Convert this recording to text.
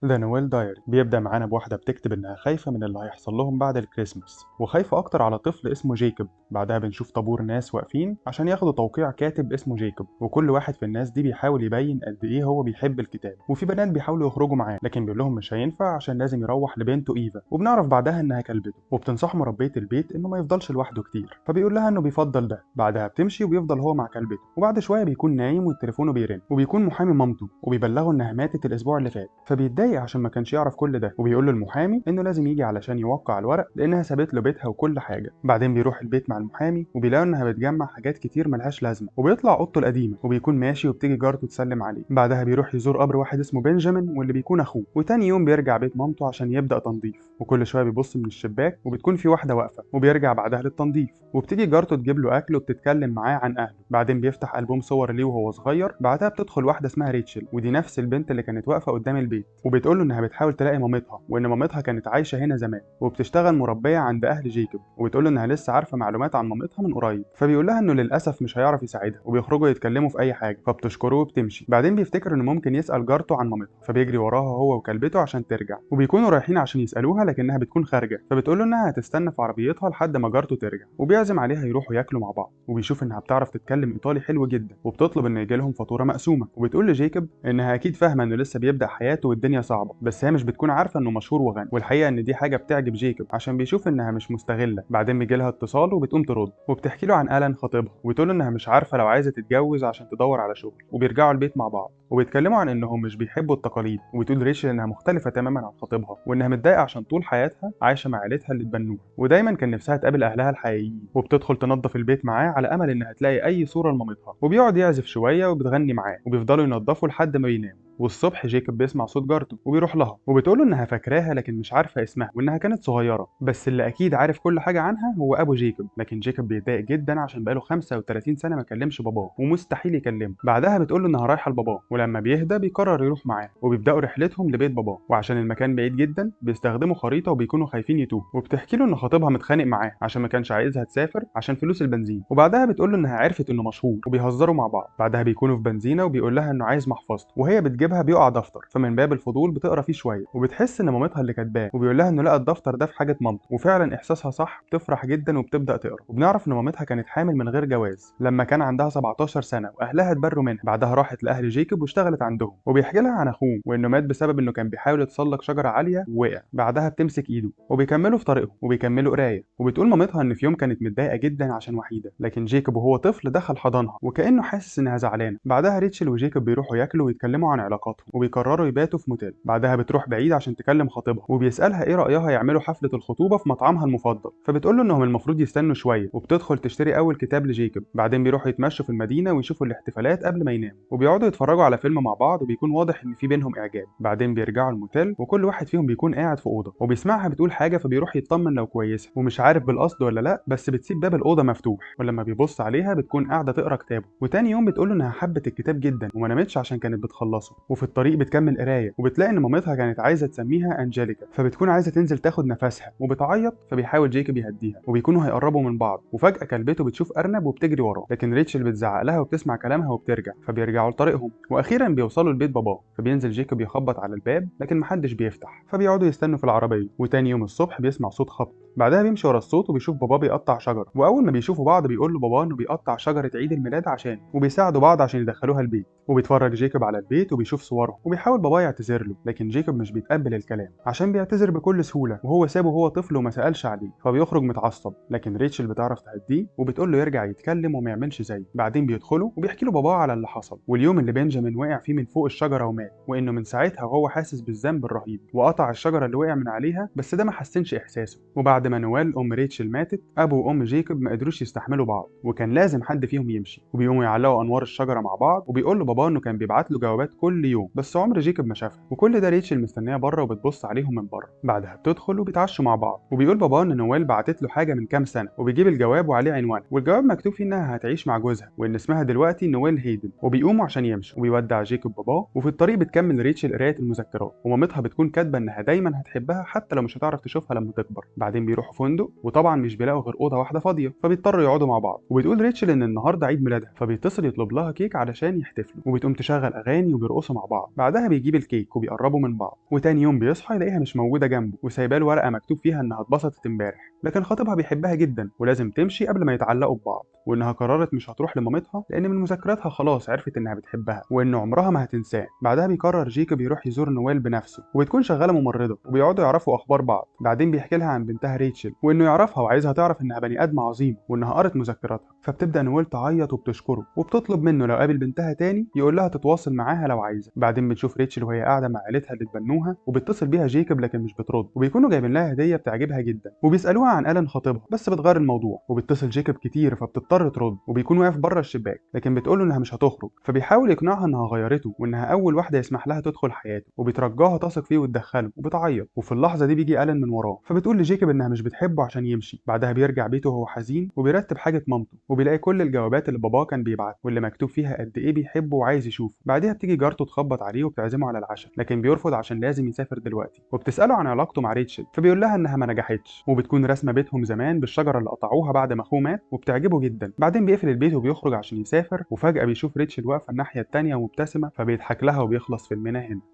ذا نويل دايري بيبدأ معانا بواحدة بتكتب إنها خايفة من اللي هيحصل لهم بعد الكريسماس، وخايفة أكتر على طفل اسمه جيكوب. بعدها بنشوف طابور ناس واقفين عشان ياخدوا توقيع كاتب اسمه جيكوب، وكل واحد في الناس دي بيحاول يبين قد إيه هو بيحب الكتاب. وفي بنات بيحاولوا يخرجوا معاه لكن بيقول لهم مش هينفع عشان لازم يروح لبنته إيفا، وبنعرف بعدها إنها كلبته، وبتنصح مربية البيت إنه ما يفضلش لوحده كتير، فبيقول لها إنه بيفضل ده. بعدها بتمشي وبيفضل هو مع كلبته، وبعد شوية بيكون نايم وتليفونه بيرن، وبيكون محامي مامته وبيبلغه إنها ماتت الأسبوع اللي فات، فبيتضايق عشان ما كانش يعرف كل ده، وبيقول له المحامي انه لازم يجي علشان يوقع الورق لانها سابت له بيتها وكل حاجه. بعدين بيروح البيت مع المحامي وبيلاقوا انها بتجمع حاجات كتير ملهاش لازمه، وبيطلع اوضته القديمه وبيكون ماشي وبتيجي جارته تسلم عليه. بعدها بيروح يزور قبر واحد اسمه بنجامين واللي بيكون اخوه، وتاني يوم بيرجع بيت مامته عشان يبدا تنظيف، وكل شويه بيبص من الشباك وبتكون في واحده واقفه، وبيرجع بعدها للتنظيف، وبتيجي جارته تجيب له اكل وبتتكلم معاه عن اهله. بعدين بيفتح البوم صور ليه وهو صغير. بعدها بتدخل واحده اسمها ريتشل، ودي نفس البنت اللي كانت واقفه قدام البيت، وبتقول له انها بتحاول تلاقي مامتها وان مامتها كانت عايشه هنا زمان وبتشتغل مربيه عند اهل جيكوب، وبتقول له انها لسه عارفه معلومات عن مامتها من قريب. فبيقول لها انه للاسف مش هيعرف يساعدها، وبيخرجوا يتكلموا في اي حاجه، فبتشكره وبتمشي. بعدين بيفتكر انه ممكن يسال جارته عن مامتها، فبيجري وراها هو وكلبته عشان ترجع، وبيكونوا رايحين عشان يسالوها لكنها بتكون خارجه، فبتقول له انها هتستنى في عربيتها لحد ما جارته ترجع، وبيعزم عليها يروحوا ياكلوا مع بعض. وبيشوف انها بتعرف تتكلم ايطالي حلو جدا، وبتطلب انه يجي لهم فاتوره مقسومه، وبتقول لجيكوب انها اكيد فاهمه انه لسه بيبدا حياته والدنيا صعبه، بس هي مش بتكون عارفه انه مشهور وغني، والحقيقه ان دي حاجه بتعجب جيكوب عشان بيشوف انها مش مستغله. بعدين بيجي لها اتصال وبتقوم ترد، وبتحكي له عن ألان خطيبها، وبتقول له انها مش عارفه لو عايزه تتجوز عشان تدور على شغل. وبيرجعوا البيت مع بعض وبيتكلموا عن انهم مش بيحبوا التقاليد، وبتقول ريتشل انها مختلفه تماما عن خطيبها، وانها متضايقه عشان طول حياتها عايشه مع عيلتها اللي اتبنوها، ودايما كان نفسها تقابل اهلها الحقيقيين. وبتدخل تنظف البيت معاه على امل انها تلاقي اي صوره لمامتها، وبيقعد يعزف شويه وبتغني معاه، وبيفضلوا ينظفوا لحد ما ينام. والصبح جيكوب بيسمع صوت جارته وبيروح لها، وبتقوله انها فاكراها لكن مش عارفه اسمها، وانها كانت صغيره، بس اللي اكيد عارف كل حاجه عنها هو ابو جيكوب. لكن جيكوب بيتضايق جدا عشان بقاله 35 سنه ما كلمش باباه ومستحيل يكلمه. بعدها بتقوله انها رايحه لباباه، ولما بيهدى بيقرر يروح معاه، وبيبداوا رحلتهم لبيت باباه. وعشان المكان بعيد جدا بيستخدموا خريطه وبيكونوا خايفين يتوه، وبتحكي له ان خطيبها متخانق معاه عشان ما كانش عايزها تسافر عشان فلوس البنزين. وبعدها بتقوله انها عرفت انه مشهور، وبيهزروا مع بعض. بعدها بيكونوا في بنزينه وبيقول لها انه عايز محفظته، وهي بتجيبها بيقع دفتر، فمن باب الفضول بتقرا فيه شويه، وبتحس ان مامتها اللي كاتباه، وبيقول لها انه لقى الدفتر ده في حاجه مامته. وفعلا احساسها صح، بتفرح جدا وبتبدا تقرا. وبنعرف ان مامتها كانت حامل من غير جواز لما كان عندها 17 سنه، واهلها اتبروا منها. بعدها راحت لاهل جيكوب واشتغلت عندهم، وبيحكي لها عن اخوه وانه مات بسبب انه كان بيحاول يتسلق شجره عاليه ووقع. بعدها بتمسك ايده وبيكملوا في طريقهم وبيكملوا قرايه. وبتقول مامتها ان في يوم كانت متضايقه جدا عشان وحيده، لكن جيكوب وهو طفل دخل حضنها وكانه حاسس انها زعلانه. بعدها ريتشل وجيكوب بيروحوا ياكلوا ويتكلموا عن علاقاتهم، وبيقرروا يباتوا في موتيل. بعدها بتروح بعيد عشان تكلم خطيبها، وبيسالها ايه رايها يعملوا حفله الخطوبه في مطعمها المفضل، فبتقول له انهم المفروض يستنوا شويه، وبتدخل تشتري اول كتاب لجيكوب. بعدين بيروحوا يتمشوا في المدينه ويشوفوا الاحتفالات قبل ما يناموا، وبيقعدوا يتفرجوا على فيلم مع بعض، وبيكون واضح ان في بينهم اعجاب. بعدين بيرجعوا الموتيل وكل واحد فيهم بيكون قاعد في اوضه، وبيسمعها بتقول حاجه، فبيروح يطمن لو كويسه، ومش عارف بالقصد ولا لا، بس بتسيب باب الاوضه مفتوح. ولما بيبص عليها بتكون قاعده تقرا كتابه. وتاني يوم بتقول له انها حبت الكتاب جدا وما نامتش عشان كانت بتخلصه. وفي الطريق بتكمل قرايه، وبتلاقي ان مامتها كانت عايزه تسميها انجيليكا، فبتكون عايزه تنزل تاخد نفسها وبتعيط، فبيحاول جيكوب يهديها، وبيكونوا هيقربوا من بعض. وفجاه كلبته بتشوف ارنب وبتجري وراه، لكن ريتشل بتزعق لها وبتسمع كلامها وبترجع، فبيرجعوا لطريقهم. واخيرا بيوصلوا لبيت باباه، فبينزل جيكوب يخبط على الباب لكن محدش بيفتح، فبيقعدوا يستنوا في العربيه. وتاني يوم الصبح بيسمع صوت خبط. بعدها بيمشي ورا الصوت وبيشوف باباه بيقطع شجره، واول ما بيشوفوا بعض بيقول له باباه انه بيقطع شجره عيد الميلاد عشان، وبيساعدوا بعض عشان يدخلوها البيت. وبيتفرج جيكوب على البيت وبيشوف صورهم، وبيحاول باباه يعتذر له، لكن جيكوب مش بيتقبل الكلام عشان بيعتذر بكل سهوله وهو سابه وهو طفل وما سالش عليه، فبيخرج متعصب. لكن ريتشل بتعرف تهديه وبتقول له يرجع يتكلم وما يعملش زيه. بعدين بيدخلوا وبيحكي له باباه على اللي حصل، واليوم اللي بنجامين وقع فيه من فوق الشجره ومات، وانه من ساعتها وهو حاسس بالذنب الرهيب، وقطع الشجره اللي وقع من عليها، بس ده ما حسنش احساسه. وبعد ما نوال ام ريتشل ماتت، ابو وام جيكوب ما قدروش يستحملوا بعض، وكان لازم حد فيهم يمشي. وبيقوموا يعلقوا انوار الشجره مع بعض، وبيقول له باباه انه كان بيبعت له جوابات كل يوم، بس عمر جيكوب ما شافها. وكل ده ريتشل مستنيه بره وبتبص عليهم من بره. بعدها بتدخل وبيتعشوا مع بعض، وبيقول باباه ان نوال بعتت له حاجه من كام سنه، وبيجيب الجواب وعليه عنوان، والجواب مكتوب فيه انها هتعيش مع جوزها وان اسمها دلوقتي نوال هيدن. وبيقوموا عشان يمشوا، وبيودع جيكوب باباه. وفي الطريق بتكمل ريتشل قرايه المذكرات، ومامتها بتكون كاتبه انها دايما هتحبها حتى لو مش هتعرف تشوفها لما تكبر. بعدين بيروحوا فندق، وطبعا مش بيلاقوا غير اوضه واحده فاضيه، فبيضطروا يقعدوا مع بعض. وبتقول ريتشل ان النهارده عيد ميلادها، فبيتصل يطلب لها كيك علشان يحتفلوا، وبتقوم تشغل اغاني وبيرقصوا بيرقصوا مع بعض. بعدها بيجيب الكيك وبيقربوا من بعض، وتاني يوم بيصحى يلاقيها مش موجودة جنبه وسايباه له ورقة مكتوب فيها إنها اتبسطت امبارح، لكن خطيبها بيحبها جدا ولازم تمشي قبل ما يتعلقوا ببعض، وإنها قررت مش هتروح لمامتها لأن من مذكراتها خلاص عرفت إنها بتحبها وإن عمرها ما هتنساه. بعدها بيقرر جيكوب يروح يزور نويل بنفسه، وبتكون شغالة ممرضة وبيقعدوا يعرفوا أخبار بعض. بعدين بيحكي لها عن بنتها ريتشل وإنه يعرفها وعايزها تعرف إنها بني آدمة عظيمة وإنها قرت مذكراتها. فبتبدأ نويل تعيط وبتشكره وبتطلب منه لو قابل بنتها تاني يقول لها تتواصل معاها لو عايزة. بعدين بنشوف ريتشل وهي قاعدة مع عيلتها اللي اتبنوها وبيتصل بيها جيكوب لكن مش بترد، وبيكونوا جايبين لها هدية بتعجبها جدا وبيسألوها عن ألان خطيبها بس بتغير الموضوع، وبيتصل جيكوب كتير فبتضطر ترد، وبيكون واقف بره الشباك لكن بتقول له انها مش هتخرج. فبيحاول يقنعها انها غيرته وانها اول واحده يسمح لها تدخل حياته، وبترجاها تثق فيه وتدخله، وبتعيط. وفي اللحظه دي بيجي ألان من وراه فبتقول لجيكوب انها مش بتحبه عشان يمشي. بعدها بيرجع بيته وهو حزين وبيرتب حاجه مامته، وبيلاقي كل الجوابات اللي باباه كان بيبعتها واللي مكتوب فيها قد ايه بيحبه وعايز يشوفه. بعدها بتيجي جارته تخبط عليه وبتعزمه على العشاء لكن بيرفض عشان لازم يسافر دلوقتي، وبتساله عن علاقته مع ريتشل فبيقول لها انها ما نجحتش، وبتكون رسمه بيتهم زمان بالشجره اللي قطعوها بعد ما اخوه مات وبتعجبه جدا. بعدين بيقفل البيت وبيخرج عشان يسافر، وفجأة بيشوف ريتشل واقفة الناحية التانية ومبتسمة فبيضحك لها وبيخلص فيلمنا هنا.